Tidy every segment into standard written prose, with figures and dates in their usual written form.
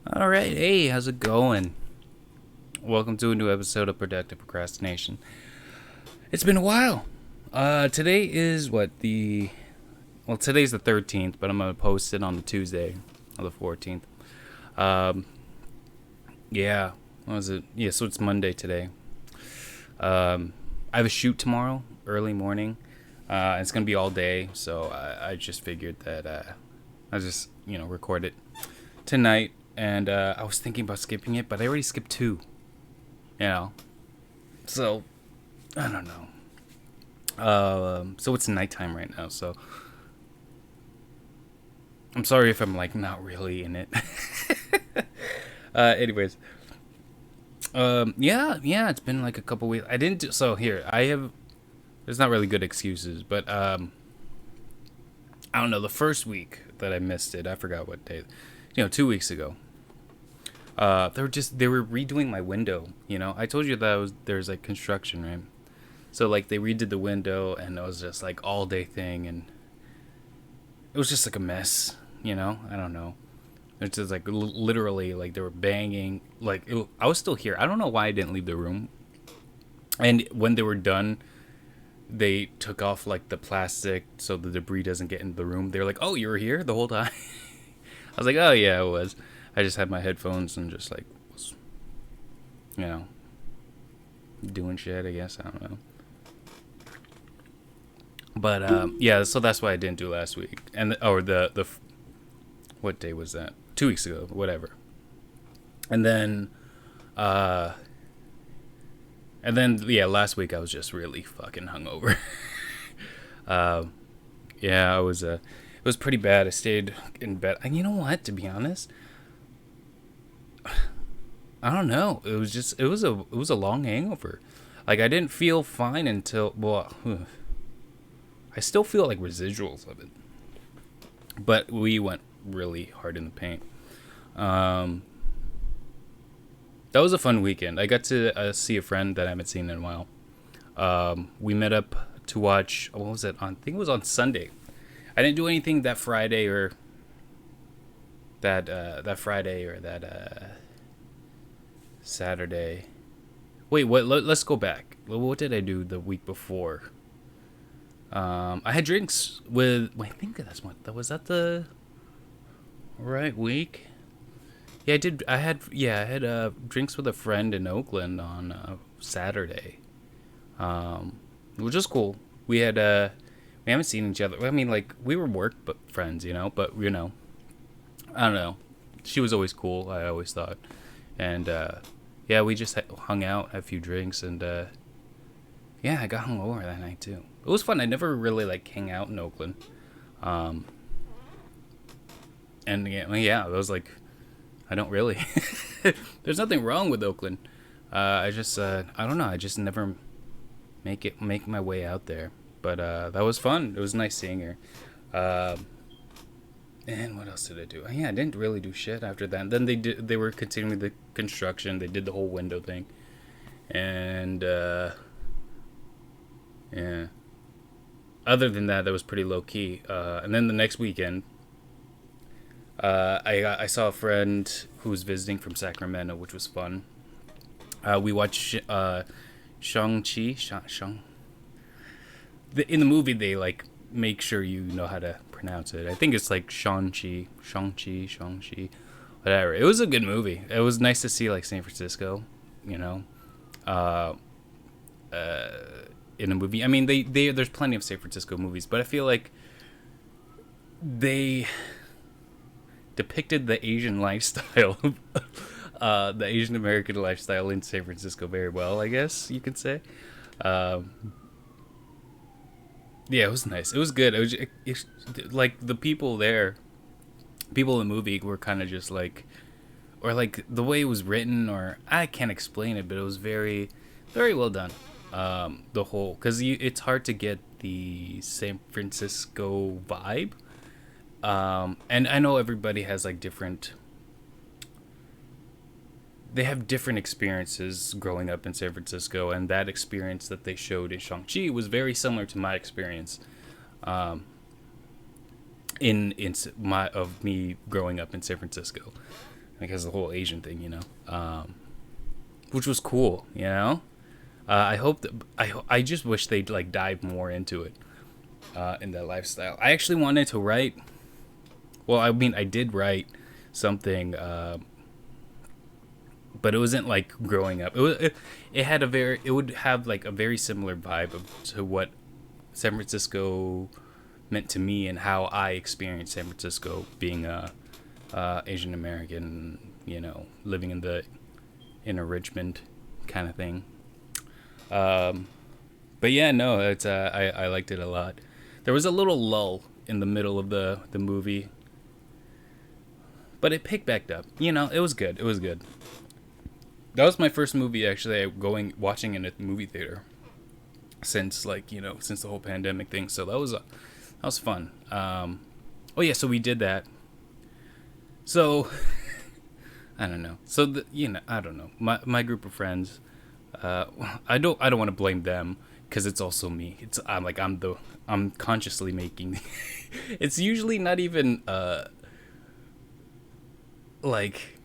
All right, hey, how's it going? Welcome to a new episode of Productive Procrastination. It's been a while. Today is today's the 13th, but I'm gonna post it on the Tuesday, on the 14th. Um, yeah, what was it? Yeah, so it's Monday today. I have a shoot tomorrow, early morning. It's gonna be all day, so I just figured that I just record it tonight. And I was thinking about skipping it, but I already skipped two. You know, so I don't know. So it's nighttime right now. So I'm sorry if I'm like not really in it. Anyways, yeah, it's been like a couple weeks. I didn't do so. Here, I have. There's not really good excuses, but I don't know. The first week that I missed it, I forgot what day. 2 weeks ago. They were redoing my window. I told you that there's like construction, right? So like they redid the window, and it was just like all day thing, and it was just like a mess. I don't know. It's just like literally like they were banging. I was still here. I don't know why I didn't leave the room. And when they were done, they took off like the plastic so the debris doesn't get in the room. They were like, "Oh, you were here the whole time." I was like, "Oh yeah, I was." I just had my headphones and just like was, you know, doing shit. I guess I don't know. But yeah, so that's why I didn't do last week, and or the what day was that? 2 weeks ago, whatever. And then, uh, yeah, last week I was just really fucking hungover. uh, yeah, it was pretty bad. I stayed in bed. And you know what? To be honest, I don't know. It was a long hangover. Like I didn't feel fine until I still feel like residuals of it. But we went really hard in the paint. Um, that was a fun weekend. I got to see a friend that I haven't seen in a while. We met up to watch. What was it on? I think it was on Sunday. I didn't do anything that Friday or that Saturday. Wait, what? Let's go back. What did I do the week before? I had drinks with. Wait, I think that's what. Was that the right week? Yeah, I did. I had drinks with a friend in Oakland on Saturday, which is cool. We haven't seen each other. I mean, like we were work but friends, But I don't know. She was always cool. I always thought, and yeah, we just hung out, had a few drinks, and yeah, I got hungover that night too. It was fun. I never really like hang out in Oakland, um, and yeah, it was like I don't really. There's nothing wrong with Oakland. I don't know. I just never make my way out there. But that was fun. It was nice seeing her. And what else did I do? Yeah, I didn't really do shit after that. And then they were continuing the construction. They did the whole window thing, and yeah. Other than that, that was pretty low key. And then the next weekend, I saw a friend who was visiting from Sacramento, which was fun. We watched Shang-Chi. In the movie, they like make sure you know how to pronounce it. I think it's like Shang-Chi, whatever. It was a good movie. It was nice to see like San Francisco, you know, uh, uh, in a movie. I mean, they there's plenty of San Francisco movies, but I feel like they depicted the Asian lifestyle, the Asian American lifestyle in San Francisco very well, I guess you could say. Um, yeah, it was nice. It was good. Like the people there, people in the movie were kind of just like, or like the way it was written, or I can't explain it, but it was very, very well done. The whole, because it's hard to get the San Francisco vibe. And I know everybody has like different they have different experiences growing up in San Francisco, and that experience that they showed in Shang-Chi was very similar to my experience um, in my of me growing up in San Francisco. because the whole Asian thing, which was cool, I hope that I just wish they'd like dive more into it, in that lifestyle. I actually wanted to write. Well, I mean, I did write something, but it wasn't like growing up. It would have like a very similar vibe to what San Francisco meant to me and how I experienced San Francisco being a Asian American, living in a Richmond kind of thing. But yeah, no, it's I liked it a lot. There was a little lull in the middle of the movie, but it picked back up. It was good. It was good. That was my first movie actually watching in a movie theater since since the whole pandemic thing. So that was fun. Oh yeah, so we did that. So I don't know. So I don't know. My group of friends. I don't want to blame them because it's also me. I'm consciously making. It's usually not even like.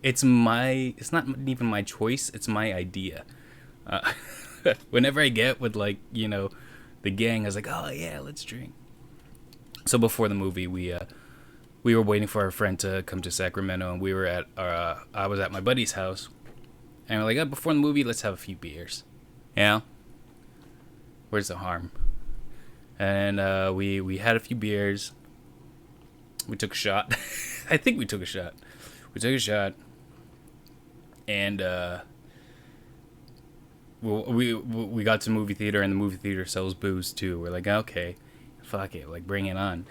It's not even my choice. It's my idea. Whenever I get with the gang, I was like, oh yeah, let's drink. So before the movie, we were waiting for our friend to come to Sacramento, and we were I was at my buddy's house, and we're like, before the movie, let's have a few beers. Where's the harm? And we had a few beers. We took a shot. I think we took a shot. We took a shot. And we got to the movie theater, and the movie theater sells booze too. We're like, okay, fuck it, like bring it on.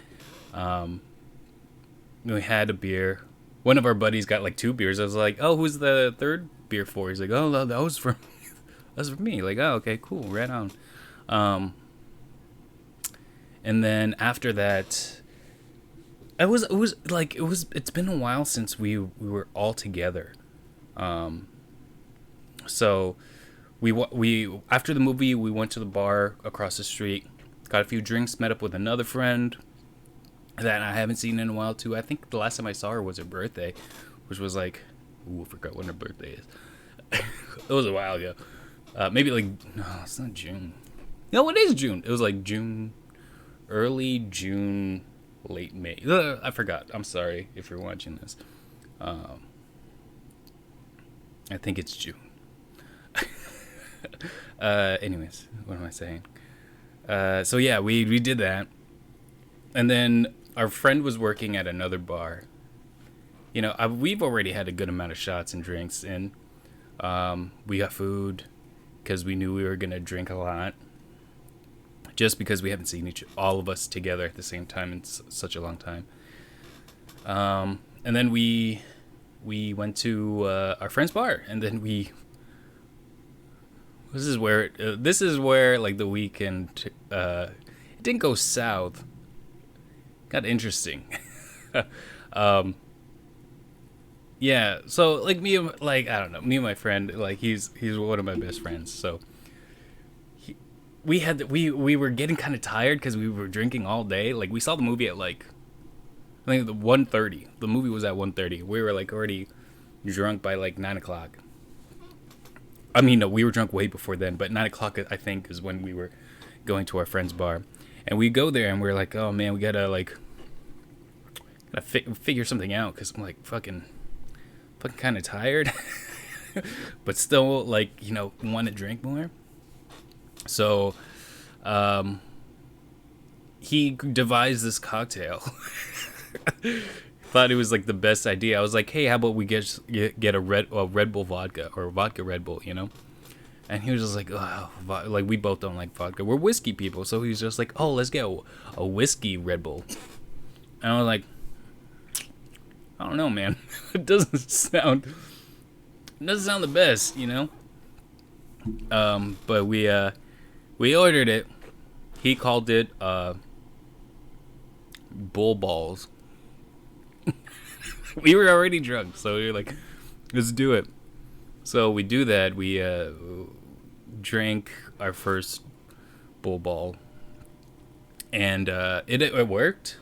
We had a beer. One of our buddies got like 2 beers. I was like, oh, who's the third beer for? He's like, oh, that was for me. Like, oh, okay, cool, right on. And then after that, it's been a while since we were all together. So we after the movie, we went to the bar across the street, got a few drinks, met up with another friend that I haven't seen in a while too. I think the last time I saw her was her birthday, which was like, I forgot when her birthday is. It was a while ago. Maybe no, it's not June. No, it is June. It was like June, early June, late May. I forgot. I'm sorry if you're watching this. I think it's June. Anyways, what am I saying? So yeah, we did that. And then our friend was working at another bar. We've already had a good amount of shots and drinks, and we got food because we knew we were going to drink a lot. Just because we haven't seen all of us together at the same time in such a long time. And then we went to our friend's bar, and then this is where like the weekend it didn't go south. Got interesting. Yeah, so like me and I don't know, me and my friend, like he's one of my best friends, so we were getting kind of tired because we were drinking all day. Like we saw the movie at I think the 1:30. The movie was at 1:30. We were already drunk by 9:00. I mean, no, we were drunk way before then, but 9:00 I think is when we were going to our friend's bar, and we go there and we're like, oh man, we gotta figure something out because I'm fucking kind of tired, but still want to drink more. So, he devised this cocktail. Thought it was the best idea. I was like, hey, how about we get a Red Bull vodka or vodka Red Bull, And he was just like, oh, we both don't like vodka. We're whiskey people, so he was just like, oh, let's get a whiskey Red Bull. And I was like, I don't know, man. It doesn't sound the best, But we ordered it. He called it bull balls. We were already drunk, so we were like, let's do it. So we do that. We drank our first bull ball, and it worked.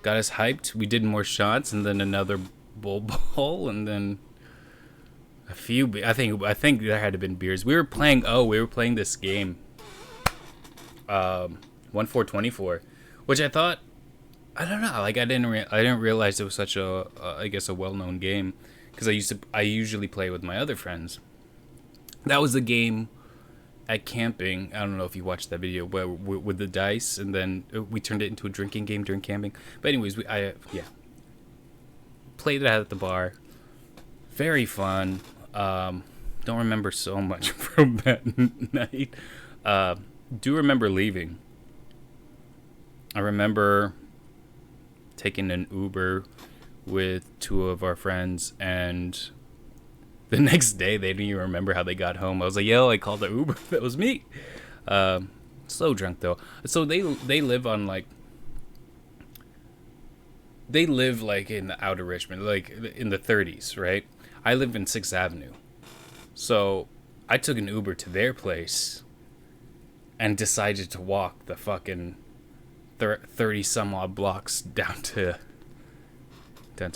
Got us hyped. We did more shots, and then another bull ball, and then a few. I think there had to have been beers. We were playing. Oh, we were playing this game. 1-4-24, which I thought. I don't know. Like I didn't realize it was such a I guess a well-known game, because I usually play with my other friends. That was the game at camping. I don't know if you watched that video where with the dice, and then we turned it into a drinking game during camping. But anyways, played it at the bar. Very fun. Don't remember so much from that night. Do remember leaving. I remember taking an Uber with two of our friends, and the next day they didn't even remember how they got home. I was like, yo, I called the Uber. That was me. So drunk though. So they live on like, they live like in the outer Richmond, like in the 30s, right? I live in 6th Avenue. So I took an Uber to their place and decided to walk the fucking 30 some odd blocks down to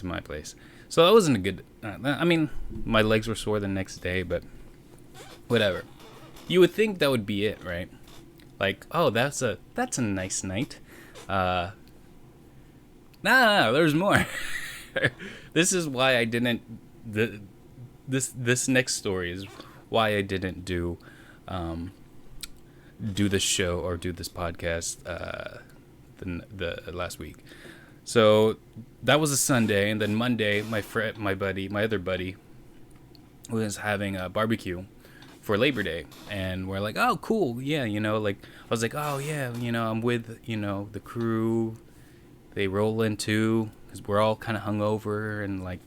my place. So that wasn't a good. I mean, my legs were sore the next day, but whatever. You would think that would be it, right? Like, oh, that's a nice night. Nah, there's more. This is why I didn't. This next story is why I didn't do this show or do this podcast the last week. So that was a Sunday, and then Monday, my other buddy, was having a barbecue for Labor Day, and we're like, oh, cool, yeah, like I was like, oh yeah, I'm with the crew. They roll in too, because we're all kind of hungover and like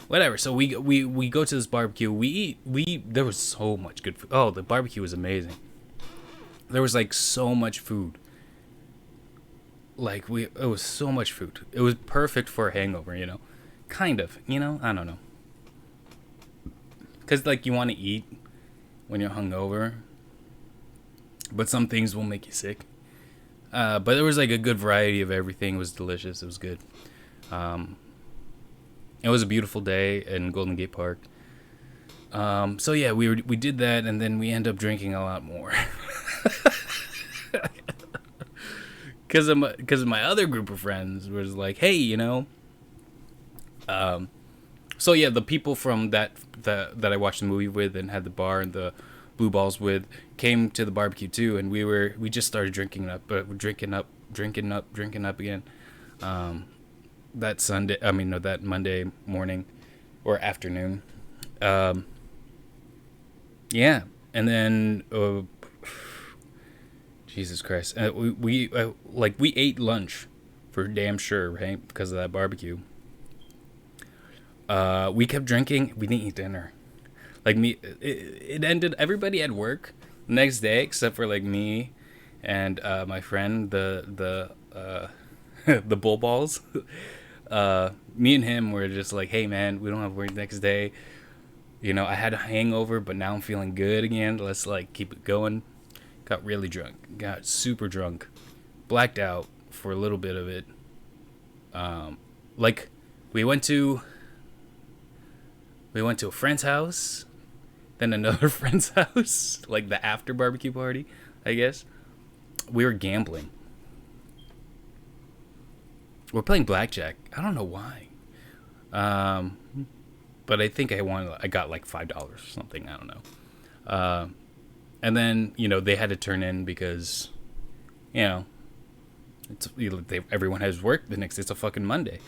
whatever. So we go to this barbecue. We eat. There was so much good food. Oh, the barbecue was amazing. There was like so much food. Like it was so much food. It was perfect for a hangover, kind of, I don't know. Cause like you want to eat when you're hungover, but some things will make you sick. But there was like a good variety of everything. It was delicious. It was good. It was a beautiful day in Golden Gate Park. So yeah, we did that, and then we end up drinking a lot more. Because of my other group of friends was like, hey, so yeah, the people from that I watched the movie with and had the bar and the blue balls with came to the barbecue too, and we just started drinking up again. That Monday morning or afternoon. Yeah, and then Jesus Christ, we ate lunch for damn sure, right? Because of that barbecue. We kept drinking. We didn't eat dinner. Like me, it ended. Everybody had work the next day except for like me and my friend, the the bull balls. Me and him were just like, hey man, we don't have work next day. I had a hangover, but now I'm feeling good again. Let's like keep it going. Got really drunk. Got super drunk. Blacked out for a little bit of it. Like we went to a friend's house, then another friend's house, like the after barbecue party, I guess. We were gambling. We're playing blackjack. I don't know why. But I think I got like $5 or something. I don't know. And then, they had to turn in because, everyone has work the next day. It's a fucking Monday.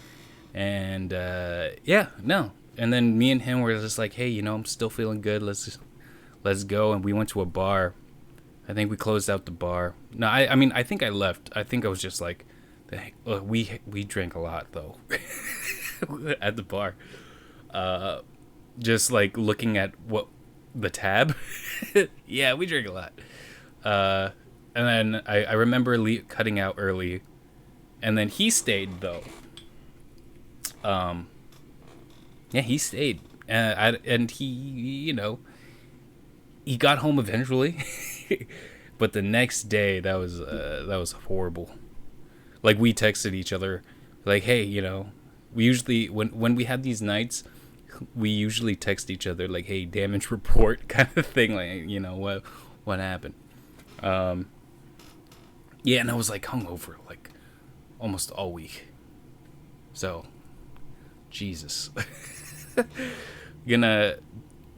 And, no. And then me and him were just like, hey, I'm still feeling good. Let's go. And we went to a bar. I think we closed out the bar. No, I think I left. I think I was just like, we drank a lot though at the bar. Just like looking at what the tab. Yeah, we drank a lot. And then I remember cutting out early, and then he stayed though. Yeah, he stayed, and he he got home eventually. But the next day, that was horrible. Like we texted each other, like, hey, We usually when we have these nights, we usually text each other like, "Hey, damage report," kind of thing. Like, what happened? Um, yeah, and I was like hungover like almost all week. So, Jesus, gonna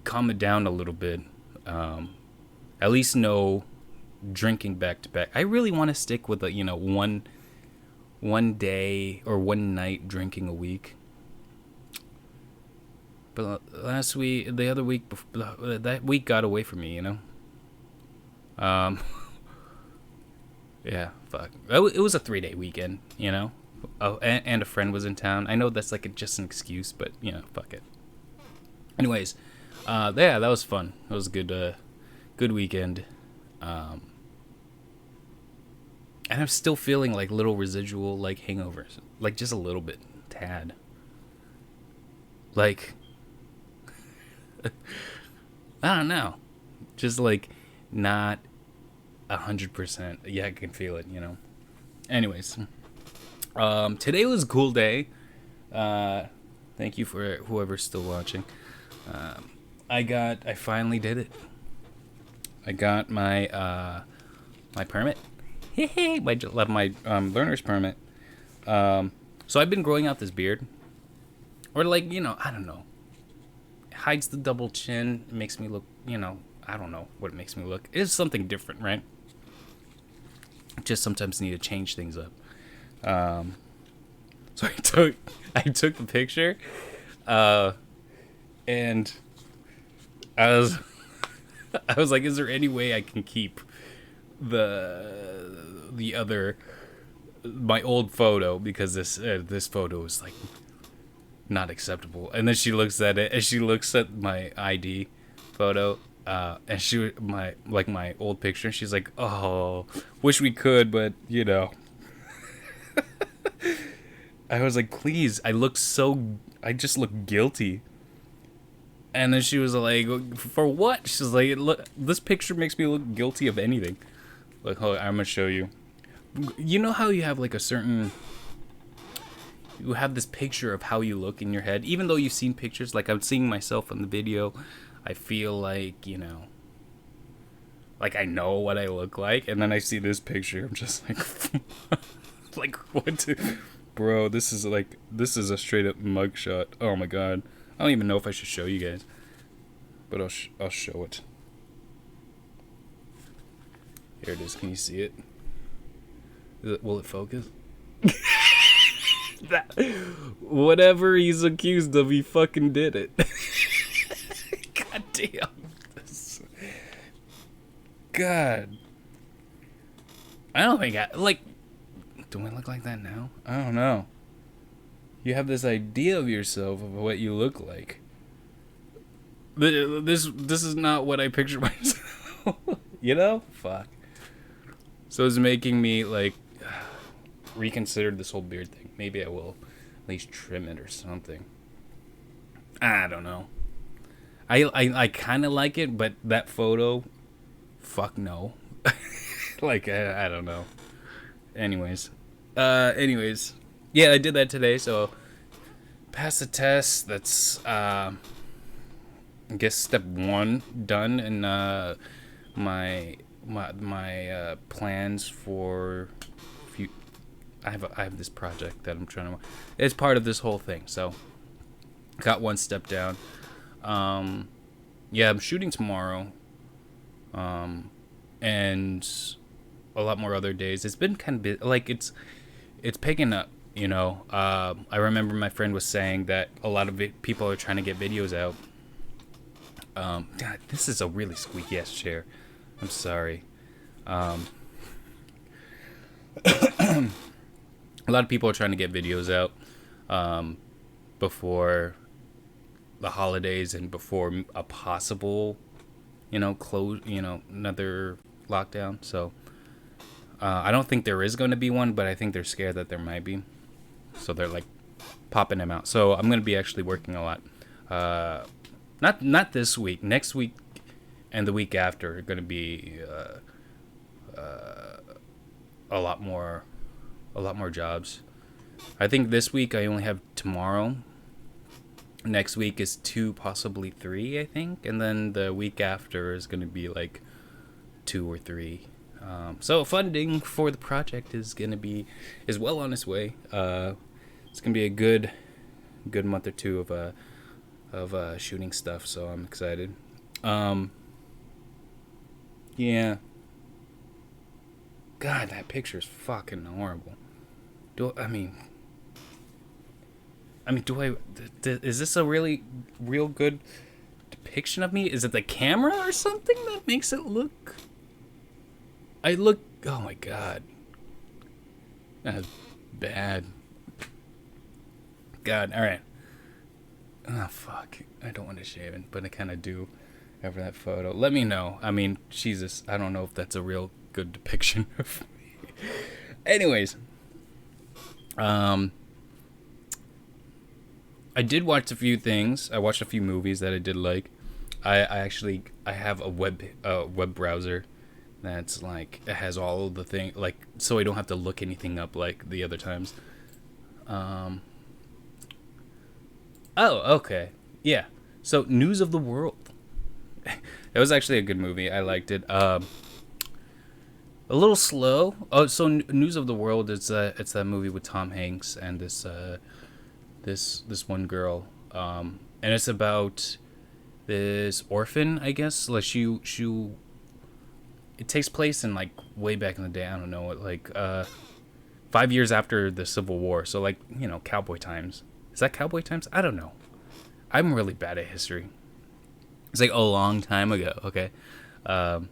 calm it down a little bit. At least no drinking back to back. I really want to stick with one day or one night drinking a week. But the other week, that week got away from me. Um, yeah, fuck. It was a 3-day weekend. Oh, and a friend was in town. I know that's like just an excuse, but fuck it. Anyways, yeah, that was fun. It was a good weekend. And I'm still feeling like little residual like hangovers, like just a little bit, tad. Like, I don't know, just like not 100%. Yeah, I can feel it. Anyways, today was a cool day. Thank you for whoever's still watching. I finally did it. I got my permit. my learner's permit. So I've been growing out this beard, or like I don't know. It hides the double chin. It makes me look I don't know what it makes me look. It's something different, right? Just sometimes need to change things up. So I took the picture, and I was like, is there any way I can keep my old photo, because this photo is like not acceptable. And then she looks at it, and she looks at my ID photo, and my old picture, and she's like, oh, wish we could, but I was like, please, I just look guilty. And then she was like, for what? She's like, look, this picture makes me look guilty of anything. Like, hold on, I'm gonna show you. You know how you have like you have this picture of how you look in your head, even though you've seen pictures. Like, I'm seeing myself on the video, I feel like like I know what I look like, and then I see this picture, I'm just like, like, what? Bro, this is a straight up mugshot. Oh my god, I don't even know if I should show you guys, but I'll show it. Here it is. Can you see it? Will it focus? Whatever he's accused of, he fucking did it. God damn. God. I don't think do I look like that now? I don't know. You have this idea of yourself of what you look like. This is not what I picture myself. Fuck. So it's making me like reconsider this whole beard thing. Maybe I will at least trim it or something. I don't know. I kind of like it, but that photo, fuck no. Like, I don't know. Anyways, yeah, I did that today, so passed the test. That's I guess step 1 done, and my plans for I have this project that I'm trying to. It's part of this whole thing, so got one step down. Yeah, I'm shooting tomorrow, and a lot more other days. It's been kind of like it's picking up. I remember my friend was saying that a lot of people are trying to get videos out. God, this is a really squeaky ass chair. I'm sorry. A lot of people are trying to get videos out before the holidays and before a possible, another lockdown. So I don't think there is going to be one, but I think they're scared that there might be. So they're like popping them out. So I'm going to be actually working a lot. Not this week. Next week and the week after are going to be a lot more jobs. I think this week I only have tomorrow. Next week is 2, possibly 3, I think. And then the week after is going to be like 2 or 3. So funding for the project is well on its way. It's going to be a good month or two of shooting stuff, so I'm excited. Yeah. God, that picture's fucking horrible. Is this a really real good depiction of me? Is it the camera or something that makes it look? Oh my god. That's bad. God, alright. Oh, fuck. I don't want to shave it, but I kind of do after that photo. Let me know. I mean, Jesus, I don't know if that's a real good depiction of me. Anyways. I did watch a few things. I watched a few movies that I did like. I have a web browser that's like, it has all of the thing, like, so I don't have to look anything up like the other times. Oh, okay. Yeah. So, News of the World. It was actually a good movie. I liked it. A little slow. Oh, so News of the World is it's that movie with Tom Hanks and this one girl, and it's about this orphan, I guess. Like she it takes place in like way back in the day. I don't know, like 5 years after the Civil War. So like, you know, cowboy times. Is that cowboy times? I don't know. I'm really bad at history. It's like a long time ago. Okay. And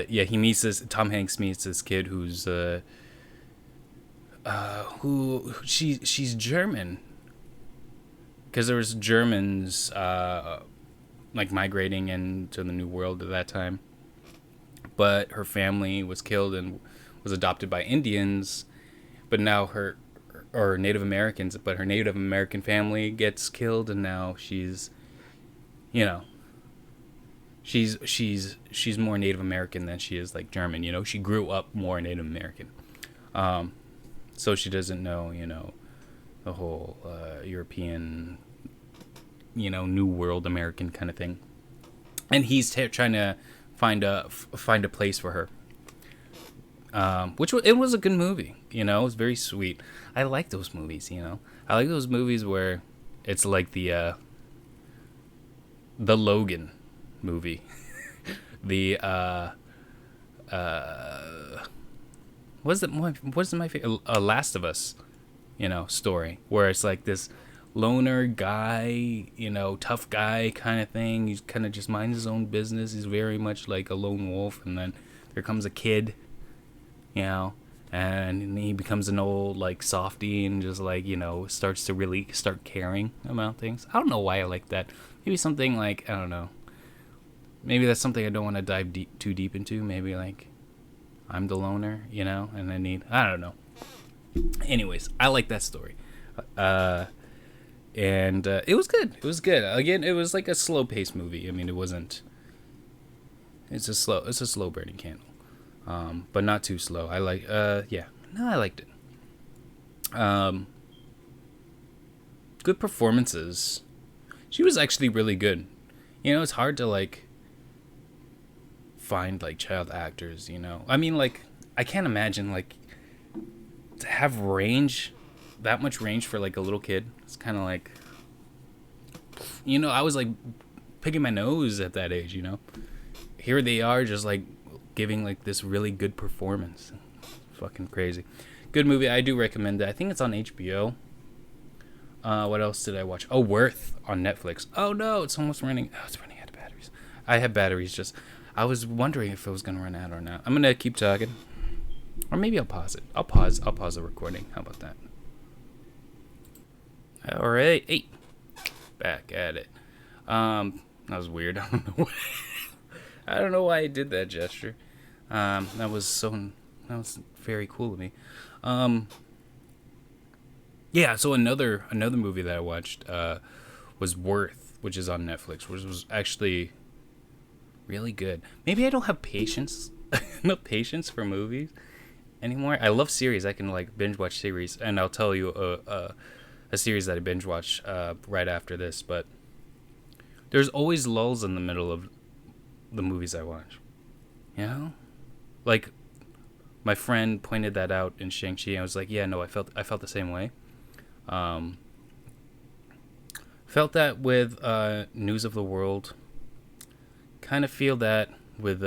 yeah, Tom Hanks meets this kid who's she's German, because there was Germans like migrating into the New World at that time, but her family was killed and was adopted by Indians, but now her Native Americans, but her Native American family gets killed, and now she's, you know, she's more Native American than she is like German. You know, she grew up more Native American, so she doesn't know, you know, the whole European, you know, New World American kind of thing. And he's trying to find a place for her. It was a good movie, you know. It was very sweet. I like those movies, you know. I like those movies where it's like the Logan movie, the what's my favorite? Last of Us, you know, story, where it's like this loner guy, you know, tough guy kind of thing. He's kind of just minds his own business. He's very much like a lone wolf, and then there comes a kid, you know, and he becomes an old like softy and just like, you know, starts to really start caring about things. I don't know why I like that. Maybe something like, I don't know. Maybe that's something I don't want to dive too deep into. Maybe like I'm the loner, you know, and I don't know. Anyways, I like that story. And it was good. It was good. Again, it was like a slow-paced movie. I mean, it's a slow burning candle. But not too slow. I liked it. Good performances. She was actually really good. You know, it's hard to like find like child actors, you know. I mean, like, I can't imagine like to have that much range for like a little kid. It's kind of like, you know, I was like picking my nose at that age, you know. Here they are just like giving like this really good performance. Fucking crazy. Good movie. I do recommend it. I think it's on HBO. What else did I watch? Oh, Worth on Netflix. Oh no, it's almost running. Oh, it's running out of batteries. I have batteries. I was wondering if it was gonna run out or not. I'm gonna keep talking, or maybe I'll pause it. I'll pause the recording. How about that? All right, hey, back at it. That was weird. I don't know. I don't know why I did that gesture. That was very cool of me. Yeah, so another movie that I watched was Worth, which is on Netflix, which was actually really good. Maybe I don't have patience, enough patience for movies. anymore. I love series. I can like binge watch series, and I'll tell you a series that I binge watch right after this. But there's always lulls in the middle of the movies I watch. You know, like my friend pointed that out in Shang-Chi. I was like, yeah, no, I felt the same way. Um, Felt that with News of the World. Kind of feel that with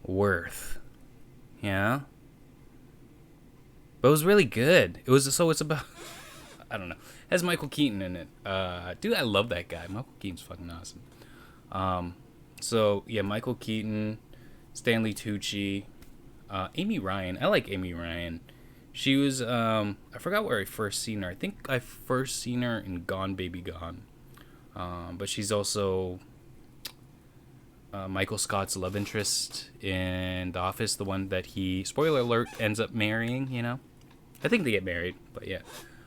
Worth. Yeah. But it was really good. It's about I don't know. It has Michael Keaton in it. Dude, I love that guy. Michael Keaton's fucking awesome. So yeah, Michael Keaton, Stanley Tucci, Amy Ryan. I like Amy Ryan. She was I forgot where I first seen her. I think I first seen her in Gone Baby Gone. But she's also Michael Scott's love interest in The Office, the one that he, spoiler alert, ends up marrying, you know? I think they get married, but yeah.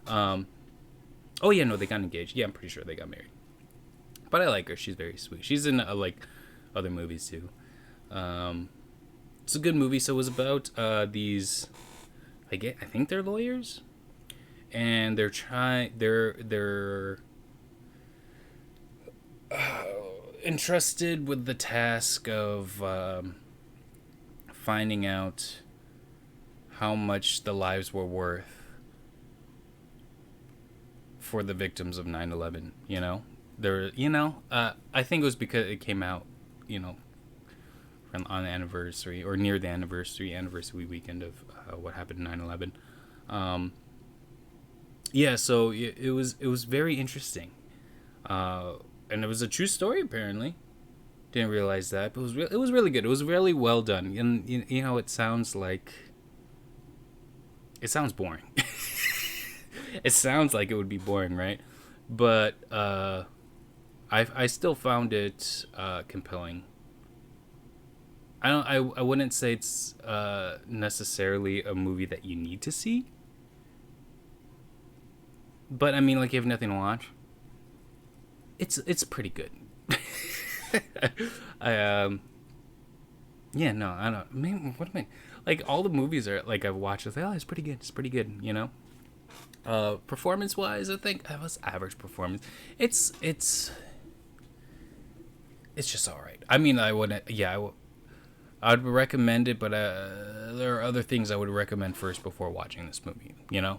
Oh yeah, no, they got engaged. Yeah, I'm pretty sure they got married. But I like her. She's very sweet. She's in like other movies too. It's a good movie. So it was about these. I think they're lawyers, and they're entrusted with the task of finding out how much the lives were worth for the victims of 9/11. You know, I think it was because it came out, on the anniversary or near the anniversary weekend of what happened in 9/11. Yeah, so it was very interesting, and it was a true story apparently. Didn't realize that, but it was really good. It was really well done, and it sounds boring. It sounds like it would be boring, right? But I still found it compelling. I wouldn't say it's necessarily a movie that you need to see. But I mean, like, you have nothing to watch. It's pretty good. Yeah, no, I don't. Man, what am I? Like, all the movies are like I've watched. I was like, oh, it's pretty good. It's pretty good. Performance wise, I think I was average performance. It's just all right. I mean, I wouldn't. Yeah, I'd recommend it, but there are other things I would recommend first before watching this movie. Yeah,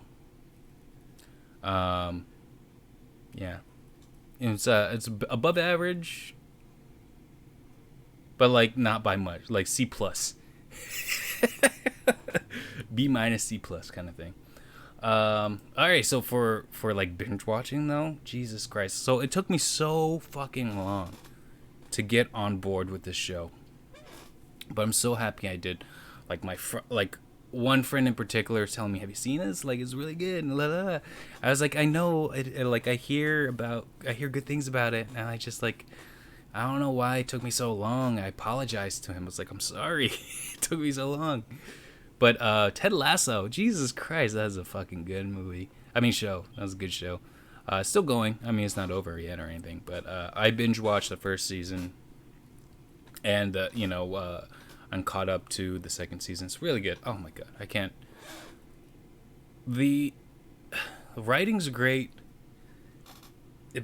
it's above average, but like not by much. Like C plus, B minus C plus kind of thing. All right. So for like binge watching though, Jesus Christ. So it took me so fucking long to get on board with this show, but I'm so happy I did. Like one friend in particular is telling me, "Have you seen this? Like, it's really good." And blah, blah, blah. I was like, "I know. Like, I hear good things about it." And I just like, I don't know why it took me so long. I apologized to him. I was like, "I'm sorry, it took me so long." But Ted Lasso, Jesus Christ, that is a fucking good movie. I mean, show. That was a good show. Still going. I mean, it's not over yet or anything. But I binge watched the first season, and I'm caught up to the second season. It's really good. Oh my god, I can't. The writing's great,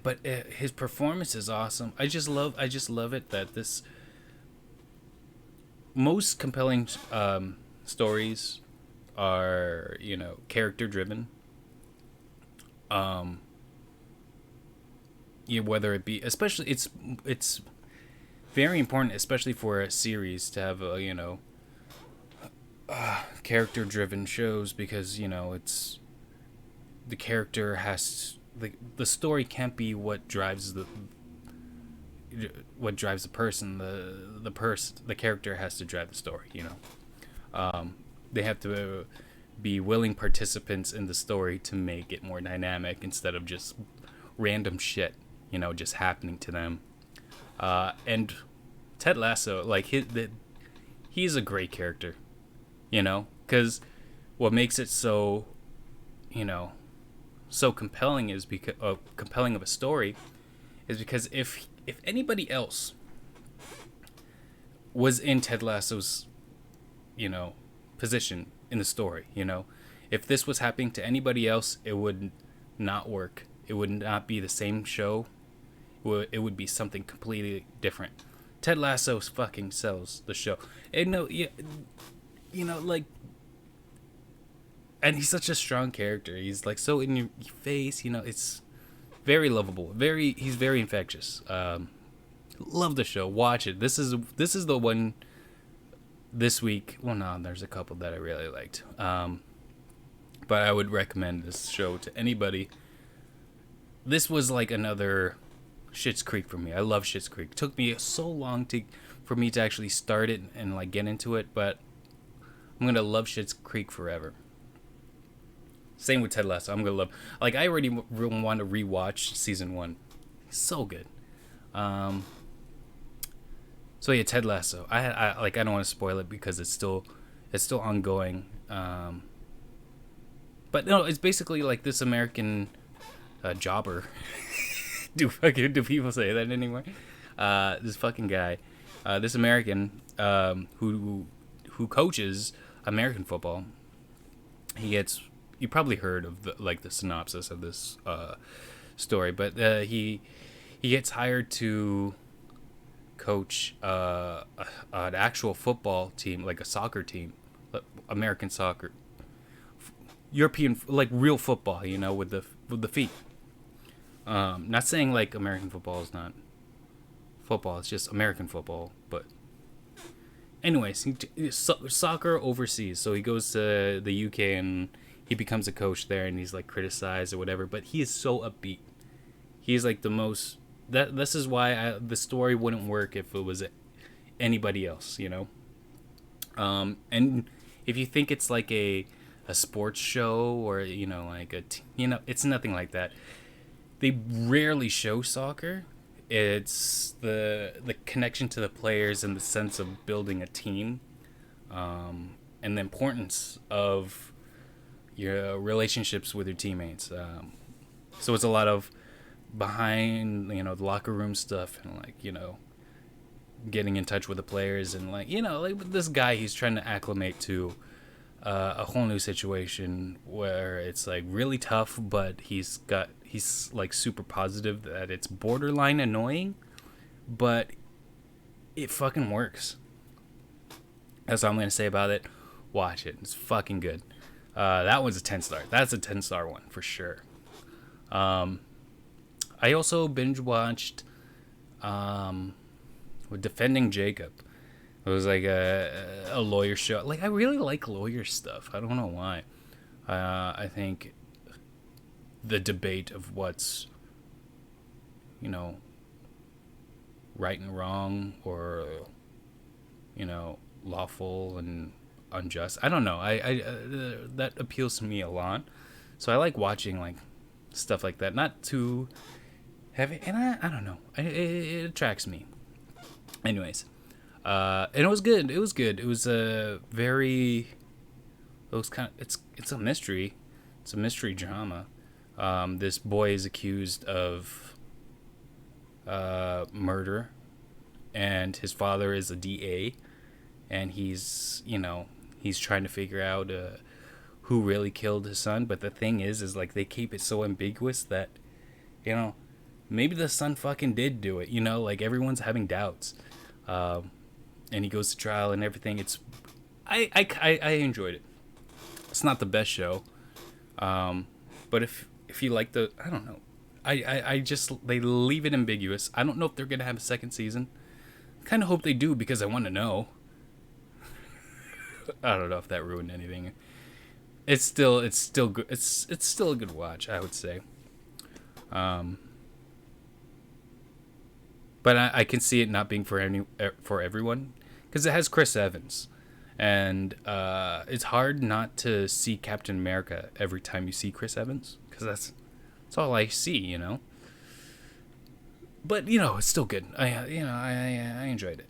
but his performance is awesome. I just love it that this most compelling stories are character driven. Whether it be, especially it's very important, especially for a series, to have a character driven shows, because it's the character has the story can't be what drives the person. The character has to drive the story. They have to be willing participants in the story to make it more dynamic instead of just random shit just happening to them. And Ted Lasso, like, he's a great character, because what makes it so, so compelling is because compelling of a story is because if anybody else was in Ted Lasso's, position in the story. You know, if this was happening to anybody else, it would not work. It would not be the same show. It would be something completely different. Ted Lasso fucking sells the show. And no, yeah, you know, like, and he's such a strong character. He's like so in your face. You know, it's very lovable. He's very infectious. Love the show. Watch it. This is the one this week. Well, no, there's a couple that I really liked. But I would recommend this show to anybody. This was like another Schitt's Creek for me. I love Schitt's Creek. It took me so long for me to actually start it and like get into it, but I'm gonna love Schitt's Creek forever. Same with Ted Lasso. I'm gonna love. Like, I already want to rewatch season 1. So good. So yeah, Ted Lasso. I don't want to spoil it because it's still ongoing. But no, it's basically like this American jobber. Do people say that anymore? This fucking guy, this American who coaches American football. You probably heard of the synopsis of this story, but he gets hired to coach an actual football team, like a soccer team, American soccer, European, like real football, you know, with the feet. Not saying like American football is not football; it's just American football. But anyways, soccer overseas. So he goes to the UK and he becomes a coach there, and he's like criticized or whatever. But he is so upbeat. He's like the most. This is why the story wouldn't work if it was anybody else, you know. And if you think it's like a sports show or you know like it's nothing like that. They rarely show soccer. It's the connection to the players and the sense of building a team, and the importance of your relationships with your teammates. So it's a lot of behind, you know, the locker room stuff and like, you know, getting in touch with the players and like, you know, like this guy, he's trying to acclimate to a whole new situation where it's like really tough, but he's like super positive that it's borderline annoying, but it fucking works. That's all I'm gonna say about it. Watch it. It's fucking good. That one's a 10-star. That's a 10-star one for sure. I also binge watched Defending Jacob. It was like a lawyer show. Like, I really like lawyer stuff. I don't know why. I think the debate of what's, you know, right and wrong, or, you know, lawful and unjust. I don't know. I that appeals to me a lot. So I like watching like stuff like that. Not too heavy, and I don't know. It attracts me. Anyways, and it was good. It was good. It was a very. It was kind of. It's a mystery. It's a mystery drama. This boy is accused of murder, and his father is a DA, and he's trying to figure out who really killed his son. But the thing is like they keep it so ambiguous that, you know, maybe the son fucking did do it. You know, like everyone's having doubts, and he goes to trial and everything. I enjoyed it. It's not the best show, but if you like I don't know, I just, they leave it ambiguous. I don't know if they're gonna have a second season. Kind of hope they do because I want to know. I don't know if that ruined anything. It's still good. It's still a good watch, I would say. But I can see it not being for everyone, because it has Chris Evans, and it's hard not to see Captain America every time you see Chris Evans, because that's all I see, you know. But you know, it's still good. I enjoyed it.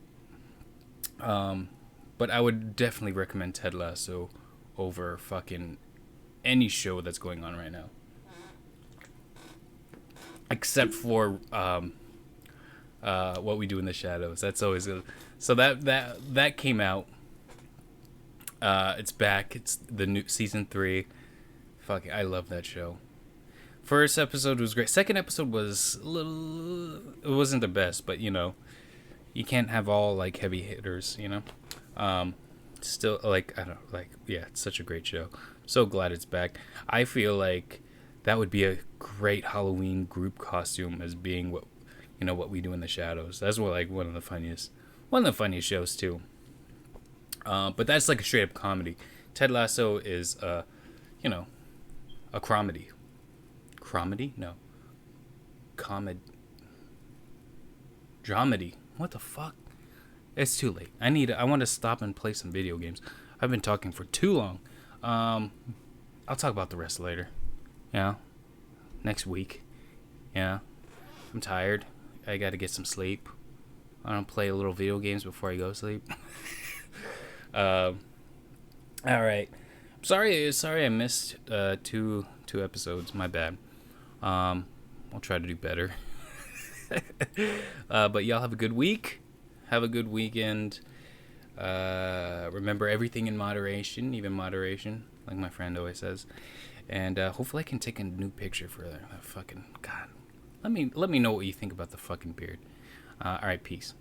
But I would definitely recommend Ted Lasso over fucking any show that's going on right now, except for What We Do in the Shadows. That's always good. So that came out It's back. It's the new season 3. Fuck, I love that show. First episode was great. Second episode was a little. It wasn't the best, but you can't have all like heavy hitters. Still like I don't like. Yeah, it's such a great show. So glad it's back. I feel like that would be a great Halloween group costume as being what we do in the shadows. That's one of the funniest shows too. But that's like a straight up comedy. Ted Lasso is a comedy. Comedy? No. Dramedy. What the fuck? It's too late. I want to stop and play some video games. I've been talking for too long. I'll talk about the rest later. Next week. I'm tired. I gotta get some sleep. I don't play a little video games before I go to sleep. All right. Sorry I missed two episodes. My bad. I'll try to do better. But y'all have a good week. Have a good weekend. Remember everything in moderation, even moderation, like my friend always says. And hopefully I can take a new picture for that fucking God. Let me know what you think about the fucking beard. All right, peace.